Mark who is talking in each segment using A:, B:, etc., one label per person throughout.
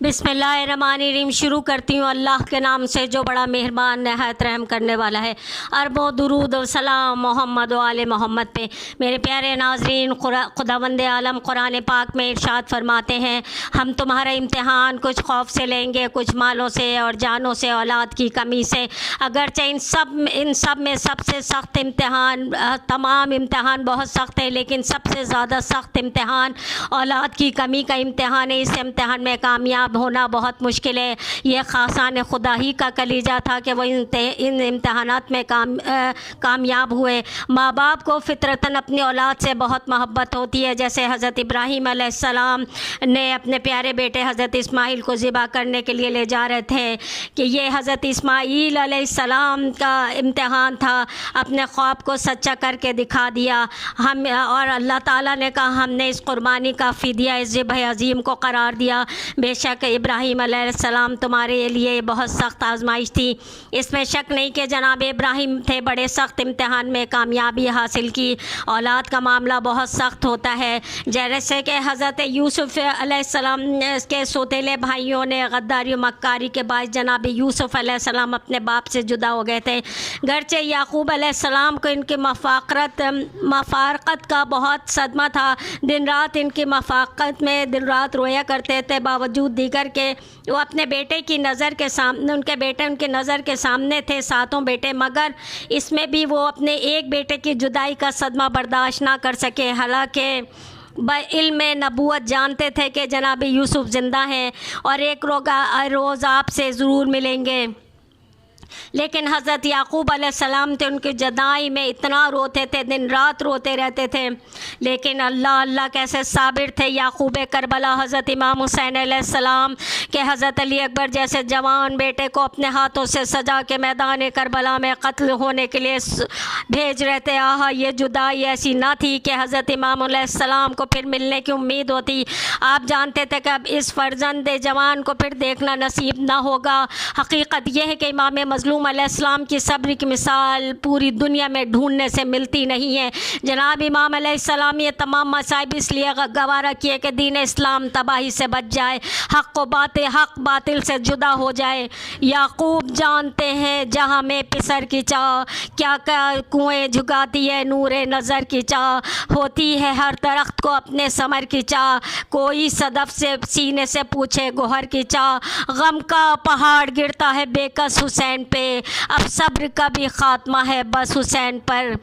A: बिस्मिल्लाहिर्रहमानिर्रहीम। शुरू करती हूँ अल्लाह के नाम से जो बड़ा मेहरबान नहायत रहम करने वाला है। अरबो दुरूद व सलाम मोहम्मद व आले मोहम्मद पे। मेरे प्यारे नाज़रीन, खुदावंद आलम कुरान पाक में इरशाद फरमाते हैं, हम तुम्हारा इम्तिहान कुछ खौफ से लेंगे, कुछ मालों से और जानों से, औलाद की कमी से। अगरचे इन सब में सबसे सख्त इम्तिहान, तमाम इम्तिहान बहुत सख्त है, लेकिन सबसे ज़्यादा सख्त इम्तिहान औलाद की कमी का इम्तिहान है। इस इम्तिहान में कामयाब होना बहुत मुश्किल है। ये खासान खुदा ही का कलीजा था कि वो इन इम्तहानात में कामयाब हुए। माँ बाप को फ़ितरतन अपनी औलाद से बहुत मोहब्बत होती है। जैसे हज़रत इब्राहीम अलैहिस्सलाम ने अपने प्यारे बेटे हज़रत इस्माइल को ज़िबा करने के लिए ले जा रहे थे कि ये हज़रत इस्माइल अलैहिस्सलाम का इम्तहान था। अपने ख्वाब को सच्चा करके दिखा दिया हम, और अल्लाह ताला ने कहा हमने इस कुर्बानी का फ़िदिया इस ज़िबह अज़ीम को करार दिया। बेशक इब्राहीम अलैहिस्सलाम तुम्हारे लिए बहुत सख्त आजमाइश थी। इसमें शक नहीं कि जनाब इब्राहीम थे बड़े सख्त इम्तहान में कामयाबी हासिल की। औलाद का मामला बहुत सख्त होता है। जैसे कि हज़रत यूसुफ़ अलैहिस्सलाम के सौतेले भाइयों ने गद्दारी मक्कारी के बायस जनाब यूसुफ़ अलैहिस्सलाम अपने बाप से जुदा हो गए थे। गरचे याकूब अलैहिस्सलाम को इनकी मफ़ारक़त का बहुत सदमा था। दिन रात इनकी मफ़ारक़त में दिन रात रोया करते थे। बावजूद दीगर के वो अपने बेटे की नज़र के सामने, उनके बेटे उनके नज़र के सामने थे, सातों बेटे, मगर इसमें भी वो अपने एक बेटे की जुदाई का सदमा बर्दाश्त ना कर सके। हालांकि इल्म नबूवत जानते थे कि जनाब यूसुफ़ ज़िंदा हैं और एक रोज़ आपसे ज़रूर मिलेंगे, लेकिन हज़रत याकूब अलैहिस्सलाम थे उनकी जुदाई में इतना रोते थे, दिन रात रोते रहते थे। लेकिन अल्लाह अल्लाह कैसे साबिर थे याकूब करबला हज़रत इमाम हुसैन अलैहिस्सलाम के हज़रत अली अकबर जैसे जवान बेटे को अपने हाथों से सजा के मैदान करबला में कत्ल होने के लिए भेज रहे थे। आहा, ये जुदाई ऐसी ना थी कि हज़रत इमाम अलैहिस्सलाम को फिर मिलने की उम्मीद होती। आप जानते थे कि अब इस फ़र्जंद जवान को फिर देखना नसीब ना होगा। हकीकत यह है कि इमाम मज़लूम अलैहिस्सलाम की सब्र की मिसाल पूरी दुनिया में ढूंढने से मिलती नहीं है। जनाब इमाम अलैहिस्सलाम ये तमाम मसाइब इसलिए गवारा किए कि दीन इस्लाम तबाही से बच जाए, हक़ बातिल से जुदा हो जाए। याकूब जानते हैं जहाँ में पिसर की चाह, क्या क्या कुएँ झुकाती है नूरे नज़र की चाह, होती है हर दरख्त को अपने समर की चाह, कोई सदफ़ से सीने से पूछे गोहर की चाह, गम का पहाड़ गिरता है बेकस हुसैन पे, अब सब्र का भी ख़ात्मा है बस हुसैन पर।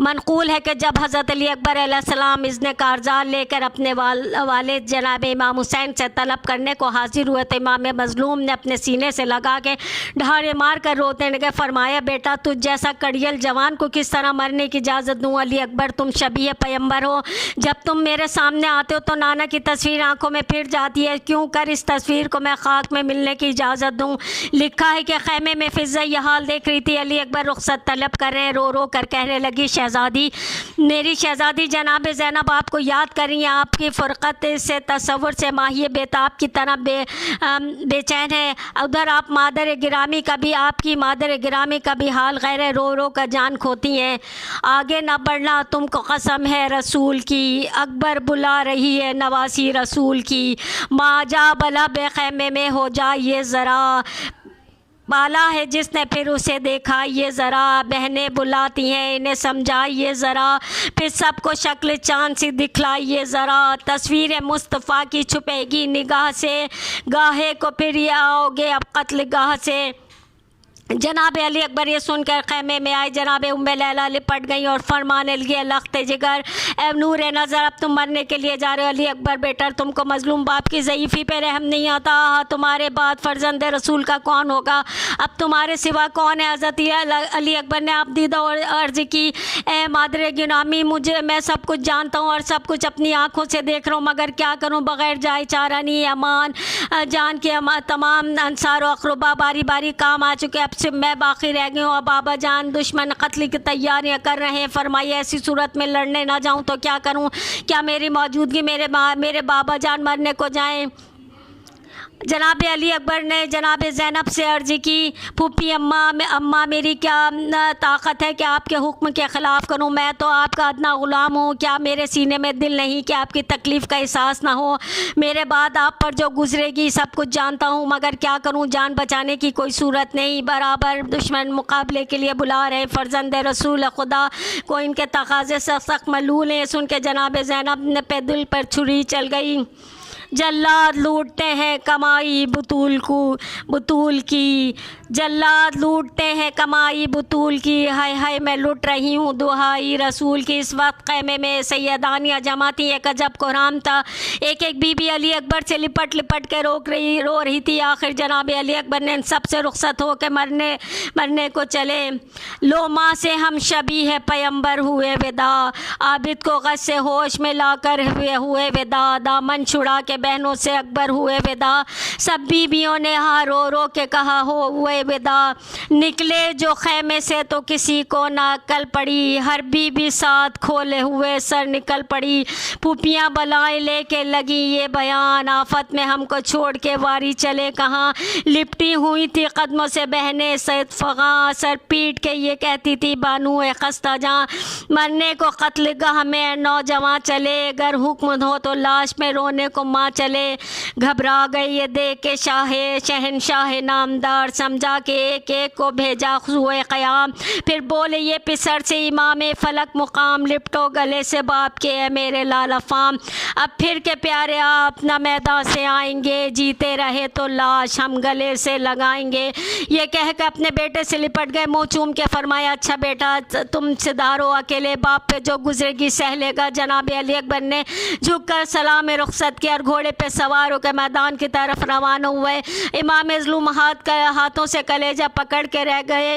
A: मनक़ूल है कि जब हज़रत अली अकबर अलैहिस्सलाम इज़्न कारज़ार लेकर अपने वालिद जनाब इमाम हुसैन से तलब करने को हाजिर हुए तो इमाम मज़लूम ने अपने सीने से लगा के ढारे मार कर रोते लगे। फरमाया, बेटा तुझ जैसा कड़ियल जवान को किस तरह मरने की इजाज़त दूँ? अली अकबर, तुम शबीह पैगम्बर हो, जब तुम मेरे सामने आते हो तो नाना की तस्वीर आँखों में फिर जाती है, क्यों कर इस तस्वीर को मैं खाक में मिलने की इजाज़त दूँ? लिखा है कि ख़ैमे में फ़िज़ा यह हाल देख रही थी, अली अकबर रुख़सत तलब कर रहे हैं, रो रो कर कहने लगी, शहज़ादी, मेरी शहज़ादी जनाब ज़ैनब आपको याद कर रही हैं, आपकी फ़ुरक़त से तसव्वुर से माहिए बेताब की तरह बेचैन है। उधर आप मादर गिरामी का भी, आपकी मादर गिरामी का भी हाल गैर है, रो रो कर जान खोती हैं। आगे न बढ़ना तुमको कसम है रसूल की, अकबर बुला रही है नवासी रसूल की, माँ जा भला बेख़ैमे में हो जाइए ज़रा, बाला है जिसने फिर उसे देखा ये ज़रा, बहनें बुलाती हैं इन्हें समझाइए ज़रा, फिर सबको शक्ल चाँद सी दिखलाइए ज़रा, तस्वीर मुस्तफ़ा की छुपेगी निगाह से, गाहे को फिर ये आओगे अब कत्ल गाह से। जनाब अली अकबर ये सुनकर खैमे में आए। जनाब उम्मे लैला लिपट गई और फरमाने लगी, लख्ते जिगर ए नूर नज़र, अब तुम मरने के लिए जा रहे हो। अली अकबर, बेटा तुमको मज़लूम बाप की ज़ईफ़ी पे रहम नहीं आता? तुम्हारे बाद फ़र्जंद रसूल का कौन होगा? अब तुम्हारे सिवा कौन है? हज़रत अली अकबर ने आप दीदा और अर्ज़ की, ए मादर गिरामी, मुझे मैं सब कुछ जानता हूँ और सब कुछ अपनी आँखों से देख रहा हूँ, मगर क्या करूँ, बग़ैर जाए चारा नहीं। अमान जान के तमाम अंसार और अक़रबा बारी बारी काम आ चुके, अब से मैं बाकी रह गई हूँ। अब बाबा जान दुश्मन कत्ल की तैयारियाँ कर रहे हैं। फरमाइए ऐसी सूरत में लड़ने ना जाऊँ तो क्या करूँ? क्या मेरी मौजूदगी मेरे बाबा जान मरने को जाएं? जनाब अली अकबर ने जनाब ज़ैनब से अर्ज़ की, फूफी अम्मा मेरी क्या ताकत है कि आपके हुक्म के ख़िलाफ़ करूं? मैं तो आपका अदना ग़ुलाम हूं। क्या मेरे सीने में दिल नहीं कि आपकी तकलीफ़ का एहसास ना हो? मेरे बाद आप पर जो गुज़रेगी सब कुछ जानता हूं, मगर क्या करूं, जान बचाने की कोई सूरत नहीं। बराबर दुश्मन मुकाबले के लिए बुला रहे। फ़र्जंद रसूल खुदा को इनके तकाज़े से सख्त मलूल हैं। सुन के जनाब ज़ैनब ने पे दिल पर छुरी चल गई। जल्लाद लूटते हैं कमाई बुतूल की, जल्लाद लूटते हैं कमाई बुतूल की। हाय हाय मैं लुट रही हूँ दुहाई रसूल की। इस वक्त ख़ैमे में सैयदानियाँ जमा थी। एक अजब कोहराम था। एक एक बीबी अली अकबर से लिपट लिपट के रो रही थी। आखिर जनाब अली अकबर ने इन सब से रुखसत हो के मरने को चले। लो माँ से हम शबी है पैगंबर हुए विदा, आबिद को गश से होश में लाकर हुए विदा, दामन छुड़ा के बहनों से अकबर हुए विदा। सब बीबियों ने हाँ रो रो के कहा हो हुए विदा। निकले जो खैमे से तो किसी को ना अक्ल पड़ी, हर बीबी साथ खोले हुए सर निकल पड़ी। फूफियाँ बलाएं लेके लगी ये बयान, आफत में हमको छोड़ के वारी चले कहाँ। लिपटी हुई थी कदमों से बहने सैद फ़ग़ां, सर पीट के ये कहती थी बानू ए खस्ता जहाँ। मरने को कत्लगाह में नौजवान चले, अगर हुक्म हो तो लाश में रोने को माँ चले। घबरा गई ये देख के शहनशाह नामदार, समझा के एक एक को भेजा हुए क़याम। फिर बोले ये पिसर से इमाम फलक मुकाम, लिपटो गले से बाप के है मेरे लाल अफ़ाम। अब फिर के प्यारे आप न मैदान से आएंगे, जीते रहे तो लाश हम गले से लगाएंगे। ये कह के अपने बेटे से लिपट गए। मुँह चूम के फरमाया, अच्छा बेटा तुम सिधारो, अकेले बाप पे जो गुजरेगी सह लेगा। जनाब अली अकबर ने झुककर सलाम रुखसत किया और घोड़े पे सवार होकर मैदान की तरफ रवाना हुए। इमाम मज़लूम हाथों से कलेजा पकड़ के रह गए।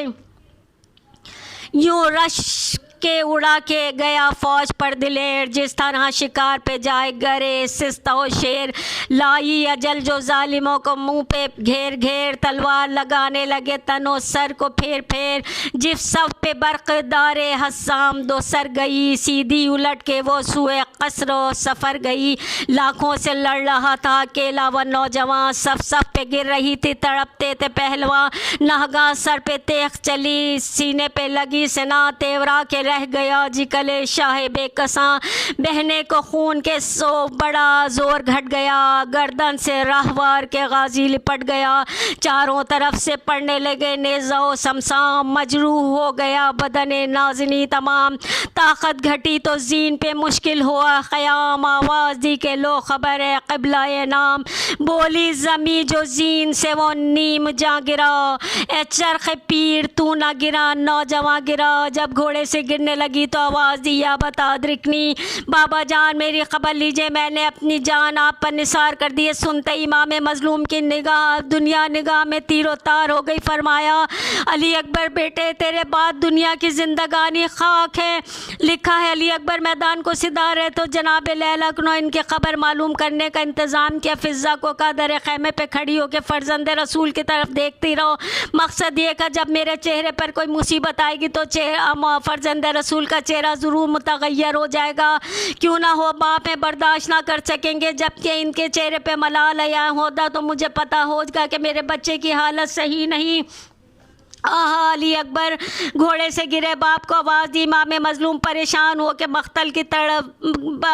A: यूँ रश के उड़ा के गया फौज पर दिलेर, जिस तरह शिकार पे जाए गरे सिस्ता हो शेर। लाई अजल जो जालिमों को मुंह पे घेर घेर, तलवार लगाने लगे तनो सर को फेर फेर। जिस सब पे बरकदारे हसाम दो सर गई, सीधी उलट के वो सुए कसरो सफ़र गई। लाखों से लड़ रहा था अकेला व नौजवान, सब पे गिर रही थी तड़पते थे पहलवान। नहगा सर पे तेख चली, सीने पे लगी सिना, तेवरा के रह गया जी कले शाह बेकसा। बहने को खून के सो बड़ा जोर घट गया, गर्दन से राहवार के गाजी लिपट गया। चारों तरफ से पड़ने लगे नेज़ो समसाम, मजरूह हो गया बदने नाज़नी तमाम। ताकत घटी तो जीन पे मुश्किल हुआ क़याम, आवाज़ दी के लो खबर है क़िबला ए नाम। बोली ज़मी जो जीन से वो नीम जा गिरा, ए चरख़ पीर तू ना गिरा नौजवान गिरा। जब घोड़े से गिरने लगी तो आवाज़ दी, या बता द्रिकनी बाबा जान मेरी खबर लीजिए, मैंने अपनी जान आप पर निसार कर दी है। सुनते इमाम मज़लूम की निगाह में तीरो तार हो गई। फरमाया, अली अकबर बेटे तेरे बाद दुनिया की ज़िंदगानी खाक है। लिखा है अली अकबर मैदान को सिधार है। तो जनाब लैला ने इनकी खबर मालूम करने का इंतज़ाम किया। फ़िज़ा को कहा दर ख़ैमे पे खड़ी हो के फ़र्जंद रसूल की तरफ देखती रहो। मकसद ये का जब मेरे चेहरे पर कोई मुसीबत आएगी तो फ़र्जंद रसूल का चेहरा ज़रूर मुतग़य्यर हो जाएगा। क्यों ना हो बाप में बर्दाश्त ना कर सकेंगे, जबकि इनके चेहरे पे मलाल या होता तो मुझे पता होगा कि मेरे बच्चे की हालत सही नहीं। आहा अली अकबर घोड़े से गिरे बाप को आवाज़ दी। इमाम मज़लूम परेशान हो के मख्तल की तरफ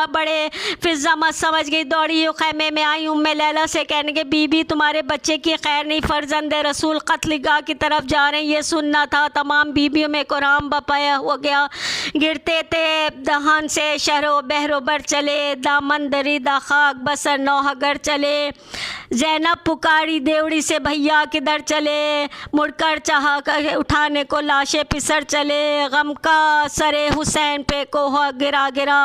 A: बड़े। फ़िज़ा मत समझ गई, दौड़ी हो खैमे में आई। उम्मे लैला से कहने के बीबी तुम्हारे बच्चे की खैर नहीं, फ़र्जंद रसूल कत्लगाह की तरफ जा रहे हैं ये सुनना था। तमाम बीबियों में कुराम बपाया हो गया। गिरते थे दहन से शहरो बहरो बर चले, दामन दरीदा खाक बसर नौहगर चले। ज़ैनब पुकारी देवड़ी से भैया किधर चले, मुड़कर चाहा उठाने को लाशें पिसर चले। गम का सरे हुसैन पे कोहा गिरा गिरा,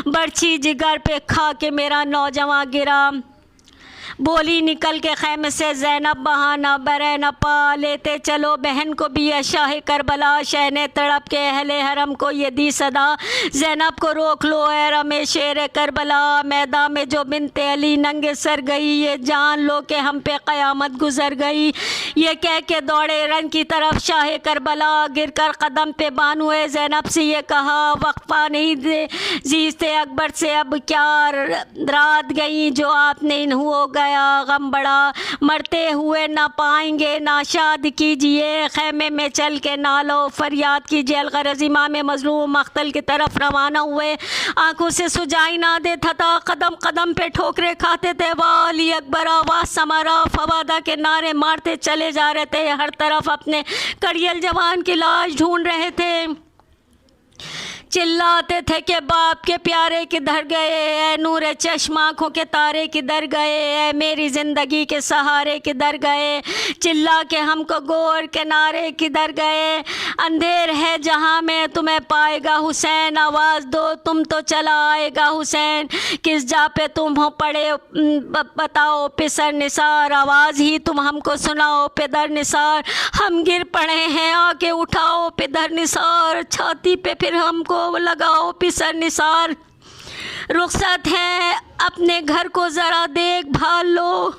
A: बर्छी जिगर पे खा के मेरा नौजवान गिरा। बोली निकल के खैमे से ज़ैनब बहाना बरे न पा, लेते चलो बहन को भी शाह करबला। शहने तड़प के अहले हरम को ये दी सदा, ज़ैनब को रोक लो ए रमे शेर करबला। मैदान में जो बिनते अली नंगे सर गई, ये जान लो कि हम पे क़यामत गुजर गई। ये कह के दौड़े रंग की तरफ शाह करबला, गिर कर कदम पे बानुए ज़ैनब से ये कहा, वक्फा नहीं दे जीते अकबर से अब क्या रात गई जो आपने इन हो गया गम बड़ा, मरते हुए ना पाएंगे ना शाद कीजिए, खैमे में चल के नालो फरियाद कीजिए। अलगरज इमाम मजलूम मख्तल की तरफ रवाना हुए, आंखों से सुजाई ना देता था, कदम कदम पे ठोकरे खाते थे। वाह अली अकबर आवाज़ समारा फवादा के नारे मारते चले जा रहे थे, हर तरफ अपने कड़ियल जवान की लाश ढूंढ रहे थे। चिल्लाते थे कि बाप के प्यारे किधर गए, ऐ नूरे चश्मा आँखों के तारे किधर गए, ऐ मेरी ज़िंदगी के सहारे किधर गए, चिल्ला के हमको गोर के नारे किधर गए। अंधेर है जहाँ में तुम्हें पाएगा हुसैन, आवाज़ दो तुम तो चला आएगा हुसैन, किस जा पे तुम हो पड़े बताओ पिसर निसार, आवाज़ ही तुम हमको सुनाओ पिदर निसार, हम गिर पड़े हैं आके उठाओ पिदर निसार, छाती पे फिर हमको लगाओ पिसर निसार। रुखसत है अपने घर को ज़रा देख भाल लो,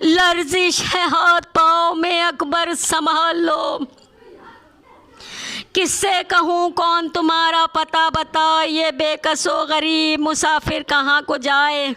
A: लर्जिश है हाथ पाँव में अकबर संभाल लो, किससे कहूँ कौन तुम्हारा पता बता, ये बेकसो गरीब मुसाफिर कहाँ को जाए।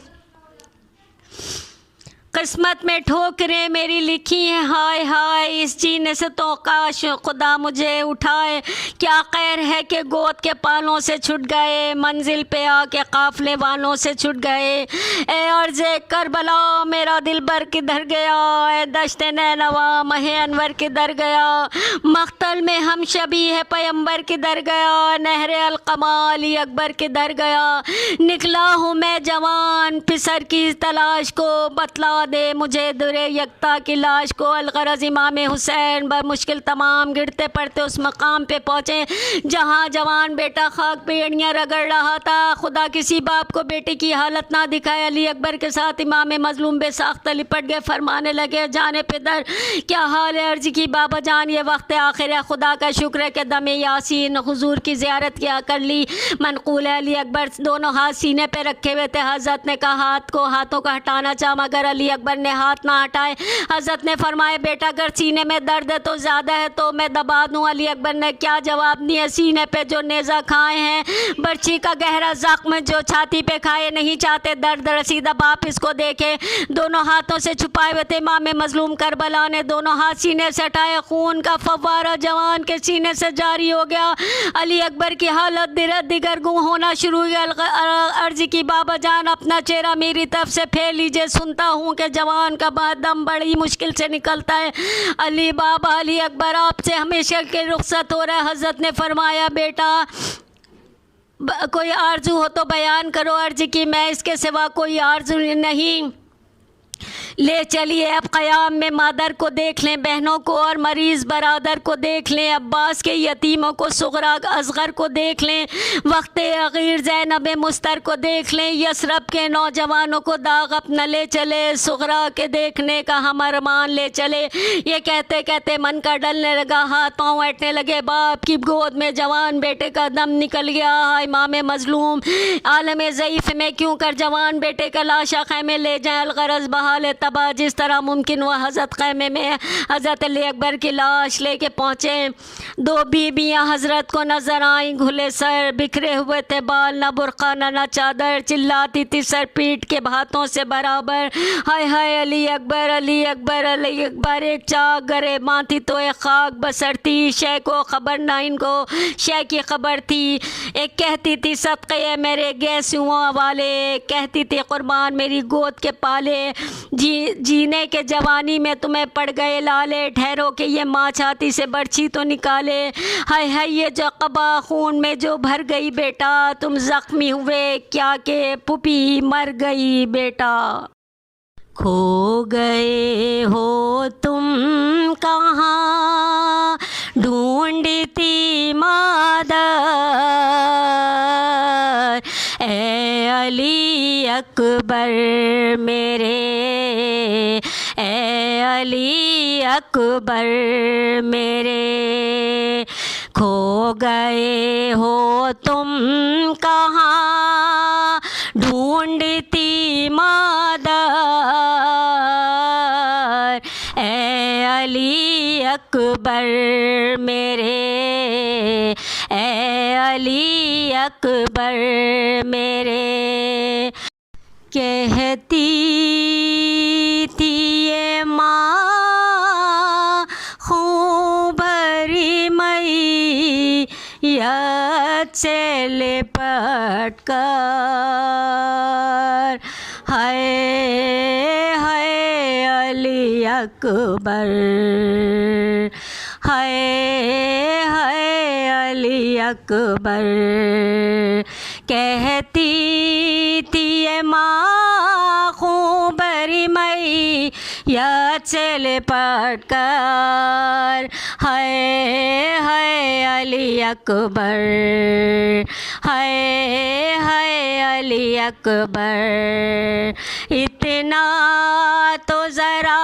A: किस्मत में ठोकरें मेरी लिखी हैं हाय हाय, इस जीने से तो काश खुदा मुझे उठाए, क्या खैर है कि गोद के पालों से छूट गए, मंजिल पे आके काफले वालों से छूट गए। ए अर्ज़े करबला मेरा दिल बर किधर गया, ए दश्ते नैनवा महे अनवर किधर गया, मख्तल में हम शबी है पैगंबर किधर गया, नहरे अलकमा अली अकबर किधर गया। निकला हूँ मैं जवान पिसर की तलाश को, बतला दे मुझे दुरे यकता की लाश को। अलगरज इमाम हुसैन बमुश्किल तमाम गिरते पड़ते उस मकाम पे पहुँचे जहाँ जवान बेटा खाक पे एड़ियाँ रगड़ रहा था। खुदा किसी बाप को बेटे की हालत ना दिखाए। अली अकबर के साथ इमाम मजलूम बेसाख्त लिपट गए, फरमाने लगे जाने पिदर क्या हाल है। अर्ज की बाबा जान ये वक्त आखिर है, खुदा का शुक्र है कि दमे यासीन हुजूर की ज़ियारत किया कर ली। मनकूल है अली अकबर दोनों हाथ सीने पे रखे हुए थे। हज़रत ने कहा हाथों को हटाना चाहा, मगर अली अकबर ने हाथ ना हटाए। हज़रत ने फरमाया बेटा अगर सीने में दर्द है तो ज़्यादा है तो मैं दबा दूँ। अली अकबर ने क्या जवाब दिया, सीने पे जो नेज़ा खाए हैं, बर्छी का गहरा ज़ख्म जो छाती पे खाए, नहीं चाहते दर्द रसीदा बाप इसको देखे। दोनों हाथों से छुपाए हुए थे इमाम मजलूम करबला ने दोनों हाथ सीने से हटाए, खून का फव्वारा जवान के सीने से जारी हो गया। अली अकबर की हालत दिगरगुम होना शुरू हुई। अर्ज की बाबा जान अपना चेहरा मेरी तरफ से फेर लीजिए, सुनता हूँ कि जवान का दम बड़ी मुश्किल से निकलता है। अली बाबा अली अकबर आपसे हमेशा के रुखसत हो रहा है। हज़रत ने फरमाया बेटा कोई आरजू हो तो बयान करो। अर्ज की मैं इसके सिवा कोई आरजू नहीं। ले चलिए अब क़याम में मादर को देख लें, बहनों को और मरीज़ बरादर को देख लें, अब्बास के यतीमों को सुगरा असगर को देख लें, वक्त अगीर ज़ैनब मुस्तर को देख लें, यसरब के नौजवानों को दाग अपना ले चले, सुगरा के देखने का हम अरमान ले चले। ये कहते कहते मन का डलने लगा, हाथ पाँव ऐटने लगे। बाप की गोद में जवान बेटे का दम निकल गया। इमाम मजलूम आलम ज़ईफ़ में क्यों कर जवान बेटे का लाशा खैमे ले जाएँ। अलगरज बहाल तबाह जिस तरह मुमकिन हुआ हज़रत खैमे में हज़रत अली अकबर की लाश लेके पहुँचे। दो बीबियाँ हज़रत को नज़र आईं, घुले सर, बिखरे हुए थे बाल, ना बुरक़ा ना चादर, चिल्लाती थी सर पीट के हाथों से बराबर, हाय हाय अली अकबर अली अकबर अली अकबर। एक चाक गरे बांधी तो एक खाक बसरती, शे को ख़बर ना इनको शे की ख़बर थी। एक कहती थी सदक़े मेरे गैसुओं वाले, कहती थी कुर्बान मेरी गोद के पाले, जीने के जवानी में तुम्हें पड़ गए लाले, ठहरो कि ये माँ छाती से बर्छी तो निकाले। हाय हाय ये जो कबा खून में जो भर गई बेटा, तुम ज़ख्मी हुए क्या के पुपी मर गई बेटा। खो गए हो तुम कहाँ ढूंढती मादर, ए अली अकबर मेरे, ए अली अकबर मेरे। खो गए हो तुम कहाँ ढूंढती मादर, ए अली अकबर मेरे, ए अली अकबर मेरे। कहती याद से लिपट कर। हाय हाय अली अकबर, हाय हाय अली अकबर। कहती थी ये माँ खूबरी मई याद से लिपट कर। हाय हाय अली अकबर, हाय हाय अली अकबर। इतना तो ज़रा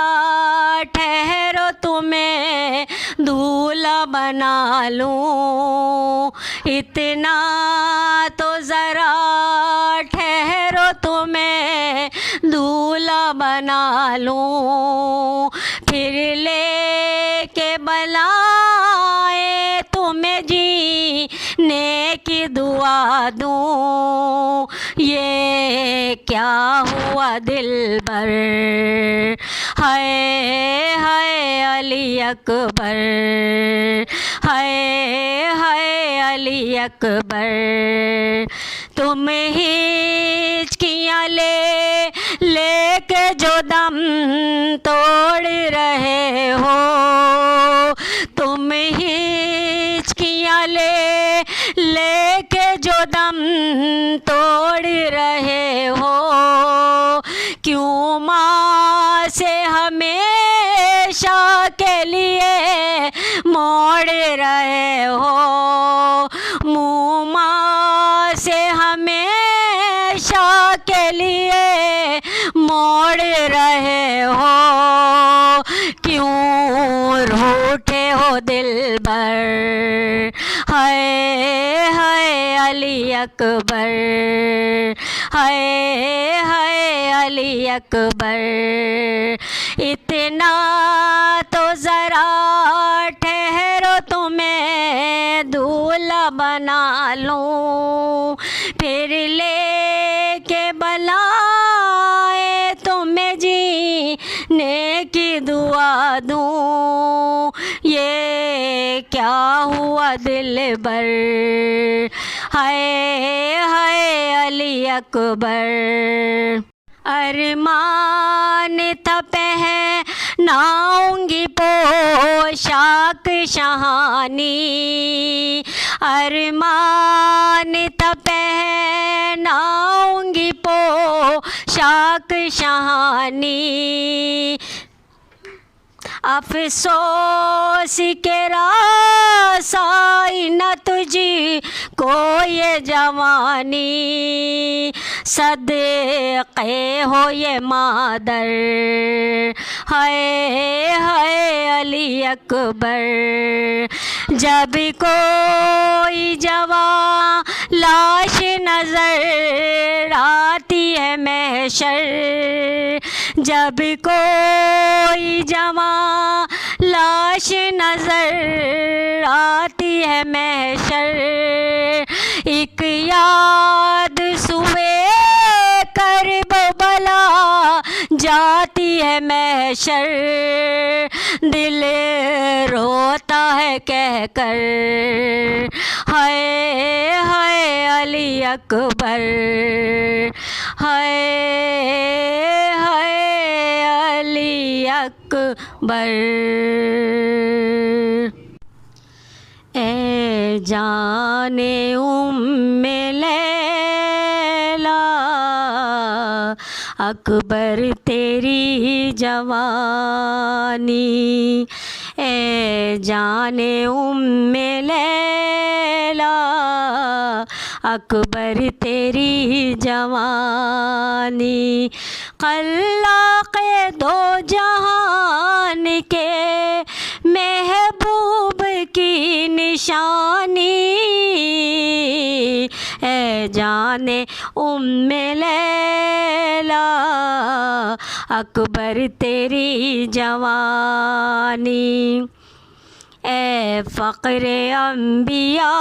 A: ठहरो तुम्हें दूल्हा बना लूँ, इतना तो ज़रा ठहरो तुम्हें दूल्हा बना लूँ। फिर लेके बुलाए तुम्हें जीने की दुआ दूँ। ये क्या हुआ दिलबर, हाय हाय अली अकबर, हाय हाय अली अकबर। तुम हिचकियाँ लेके जो दम तोड़ रहे हो, तुम हिचकियाँ लेके जो दम तोड़ रहे हो। क्यों माँ से हमेशा के लिए मोड़ रहे हो, मुँह माँ से हमेशा के लिए मोड़ रहे हो। क्यों रूठे हो दिलबर, हाय हाय अली अकबर, हाय हाय अली अकबर। इतना तो ज़रा ठहरो तुम्हें दूल्हा बना लूँ। फिर लेके बुलाए तुम्हें जीने की दुआ दूँ। ये क्या हुआ दिलबर, हाय हाय अली अकबर। अरमान था पहनाऊंगी पोशाक शहानी, अरमान था पहनाऊंगी पोशाक शहानी। अफसोस के रासाई न तुझी को ये जवानी, सदक़े हो ये मादर, हाय हाय अली अकबर। जब कोई जवां लाश नजर आती है महशर, जब कोई जवां लाश नजर आती है महशर, एक याद सुबह करबला जाती है महशर। दिल रोता है कहकर, हाय हाय अली अकबर, हाय हाय अली अकबर। ए जाने उम्मे लैला अकबर तेरी जवानी, ए जाने उम्मे लैला अकबर तेरी जवानी। खल्लाक़े दो जहान के महबूब की निशानी, ए जाने उम्मे लैला अकबर तेरी जवानी। ए फ़क़्रे अंबिया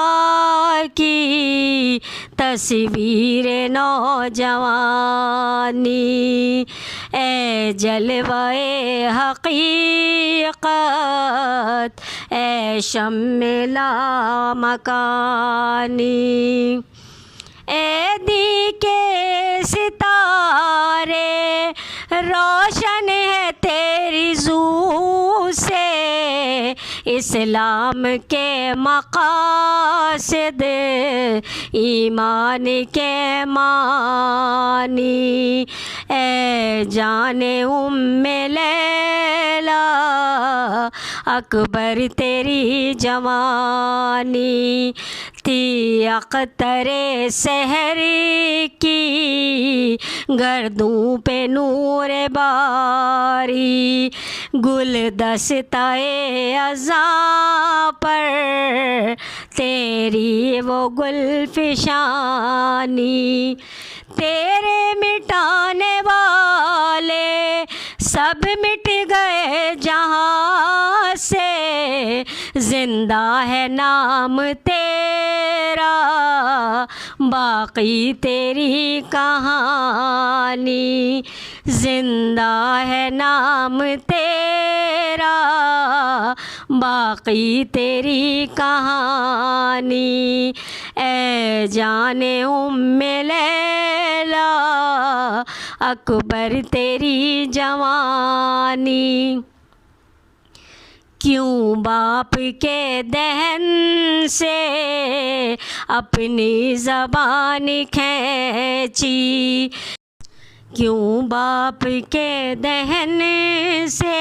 A: की तस्वीर नौजवानी, ए जलवाए हक़ीक़त ए शम्मिला मकानी। ए दी के सितारे रोशन है तेरी ज़ू से, इस्लाम के मक़ासिद ईमान के मानी। ए जाने उम्मे लैला अकबर तेरी जवानी थी, अख्तरे सहर की गर्दों पे नूर बारी, गुलदस्ताए अज़ा पर तेरी वो गुलफिशानी। तेरे मिटाने वाले सब मिट गए जहाँ से, जिंदा है नाम तेरा बाकी तेरी कहानी, जिंदा है नाम तेरा बाकी तेरी कहानी। ए जाने उम्मे लैला अकबर तेरी जवानी। क्यों बाप के दहन से अपनी ज़बान खींची, क्यों बाप के दहन से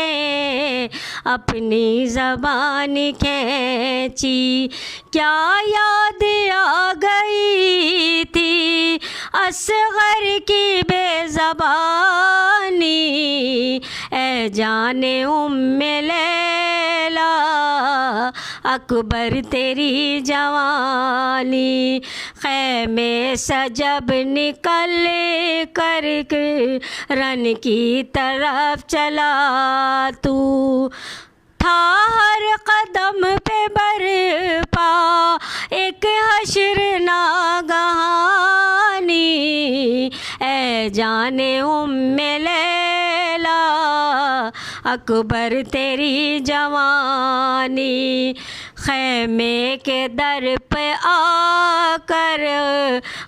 A: अपनी ज़बान खींची। क्या याद आ गई थी असग़र की बेज़बानी, ए जाने उम्मे लैला अकबर तेरी जवानी। ख़ैमे सजब निकल कर रन की तरफ चला तू, था हर कदम पे बरपा एक हश्र नागहानी। ए जाने उम्मे लैला अकबर तेरी जवानी। ख़ैमे के दर पे आकर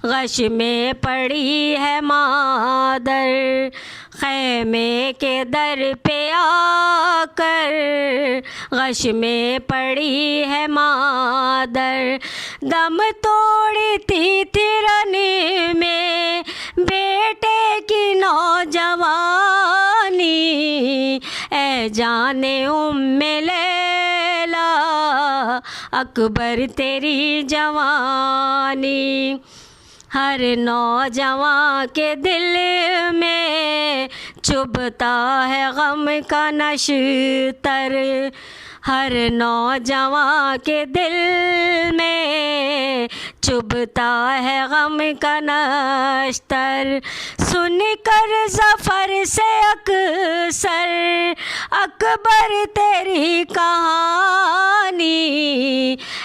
A: गश में पड़ी है मादर, ख़ैमे के दर पे आकर गश में पड़ी है मादर। दम तोड़ती थी रन में बेटे की नौजवानी, ए जाने उम्मे लैला अकबर तेरी जवानी। हर नौजवान के दिल में चुभता है गम का नश्तर, हर नौजवान के दिल में चुभता है गम का नश्तर। सुन कर ज़फ़र से अक्सर अकबर तेरी कहानी,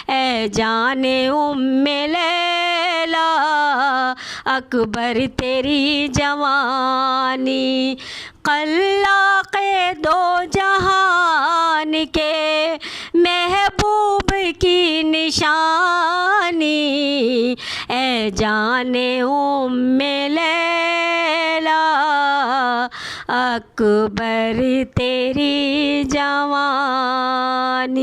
A: ए जाने उम्मे लैला अकबर तेरी जवानी। कल्ला के दो जहान के महबूब की निशानी, ए जाने उम्मे लैला अकबर तेरी जवानी।